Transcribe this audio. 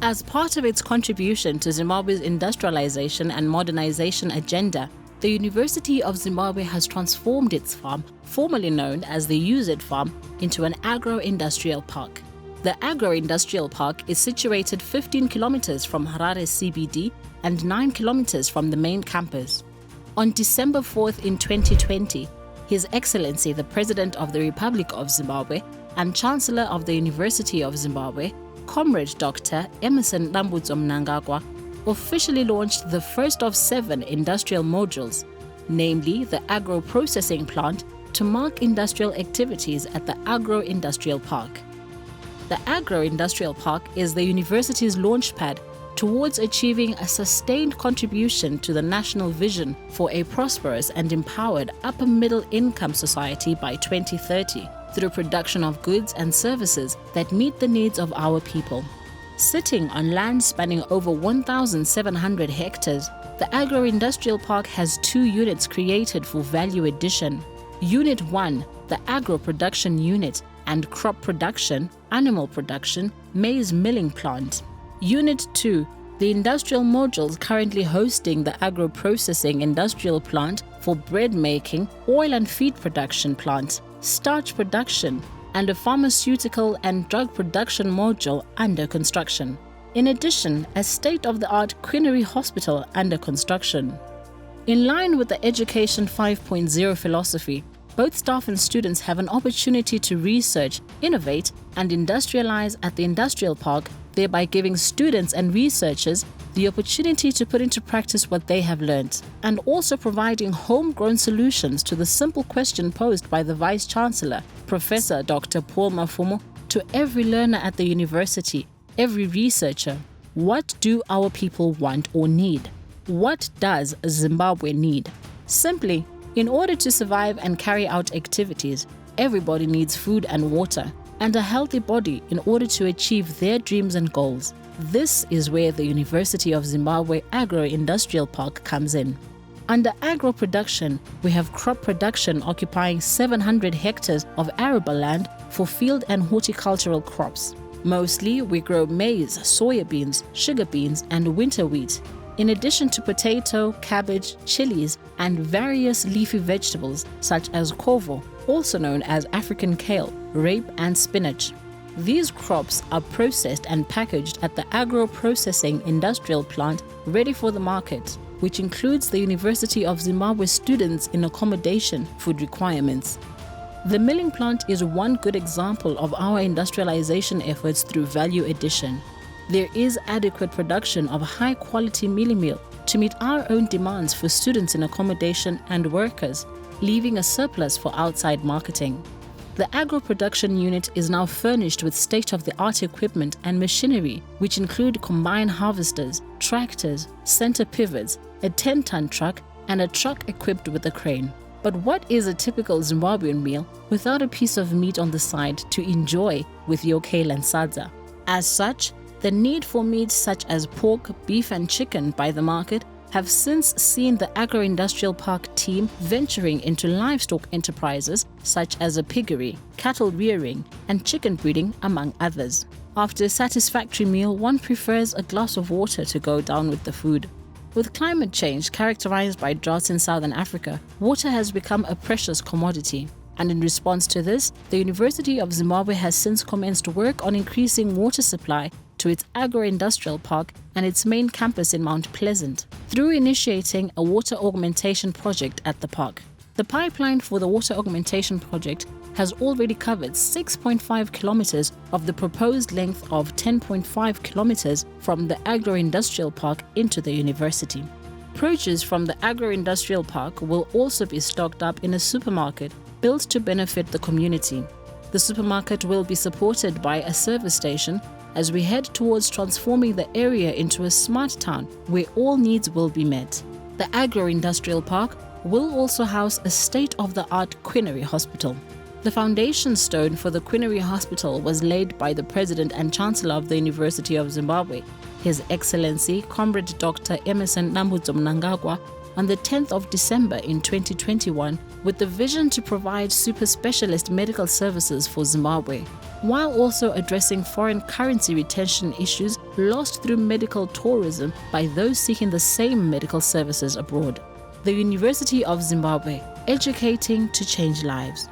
As part of its contribution to Zimbabwe's industrialization and modernization agenda, the University of Zimbabwe has transformed its farm, formerly known as the UZ Farm, into an agro-industrial park. The agro-industrial park is situated 15 kilometers from Harare CBD and 9 kilometers from the main campus. On December 4th in 2020, His Excellency the President of the Republic of Zimbabwe and Chancellor of the University of Zimbabwe, Comrade Dr. Emerson Dambudzo Mnangagwa, officially launched the first of 7 industrial modules, namely the agro-processing plant, to mark industrial activities at the Agro-Industrial Park. The Agro-Industrial Park is the university's launchpad towards achieving a sustained contribution to the national vision for a prosperous and empowered upper middle income society by 2030 through production of goods and services that meet the needs of our people. Sitting on land spanning over 1,700 hectares, the Agro-Industrial Park has 2 units created for value addition. Unit 1, the Agro Production Unit, and Crop Production, Animal Production, Maize Milling Plant. Unit 2, the industrial modules currently hosting the Agro Processing Industrial Plant for bread making, oil and feed production plant, starch production, and a pharmaceutical and drug production module under construction. In addition, a state-of-the-art quinary hospital under construction. In line with the Education 5.0 philosophy, both staff and students have an opportunity to research, innovate, and industrialize at the industrial park, thereby giving students and researchers the opportunity to put into practice what they have learned, and also providing homegrown solutions to the simple question posed by the Vice-Chancellor, Professor Dr. Paul Mafumo, to every learner at the university, every researcher. What do our people want or need? What does Zimbabwe need? Simply, in order to survive and carry out activities, everybody needs food and water, and a healthy body in order to achieve their dreams and goals. This is where the University of Zimbabwe Agro-Industrial Park comes in. Under agro-production, we have crop production occupying 700 hectares of arable land for field and horticultural crops. Mostly, we grow maize, soybeans, sugar beans, and winter wheat, in addition to potato, cabbage, chilies, and various leafy vegetables such as kovo, also known as African kale, rape, and spinach. These crops are processed and packaged at the agro-processing industrial plant ready for the market, which includes the University of Zimbabwe students in accommodation food requirements. The milling plant is one good example of our industrialization efforts through value addition. There is adequate production of high-quality milling meal to meet our own demands for students in accommodation and workers, leaving a surplus for outside marketing. The agro-production unit is now furnished with state-of-the-art equipment and machinery, which include combine harvesters, tractors, center pivots, a 10-ton truck, and a truck equipped with a crane. But what is a typical Zimbabwean meal without a piece of meat on the side to enjoy with your kale and sadza? As such, the need for meat such as pork, beef, and chicken by the market have since seen the Agro-Industrial Park team venturing into livestock enterprises such as a piggery, cattle rearing, and chicken breeding, among others. After a satisfactory meal, one prefers a glass of water to go down with the food. With climate change characterized by droughts in southern Africa, water has become a precious commodity. And in response to this, the University of Zimbabwe has since commenced work on increasing water supply to its agro-industrial park and its main campus in Mount Pleasant, through initiating a water augmentation project at the park. The pipeline for the water augmentation project has already covered 6.5 kilometers of the proposed length of 10.5 kilometers from the agro-industrial park into the university. Produce from the agro-industrial park will also be stocked up in a supermarket built to benefit the community. The supermarket will be supported by a service station as we head towards transforming the area into a smart town where all needs will be met. The agro-industrial park will also house a state-of-the-art quinary hospital. The foundation stone for the quinary hospital was laid by the President and Chancellor of the University of Zimbabwe, His Excellency Comrade Dr. Emerson Dambudzo Mnangagwa, on the 10th of December in 2021, with the vision to provide super specialist medical services for Zimbabwe. while also addressing foreign currency retention issues lost through medical tourism by those seeking the same medical services abroad. The University of Zimbabwe, educating to change lives.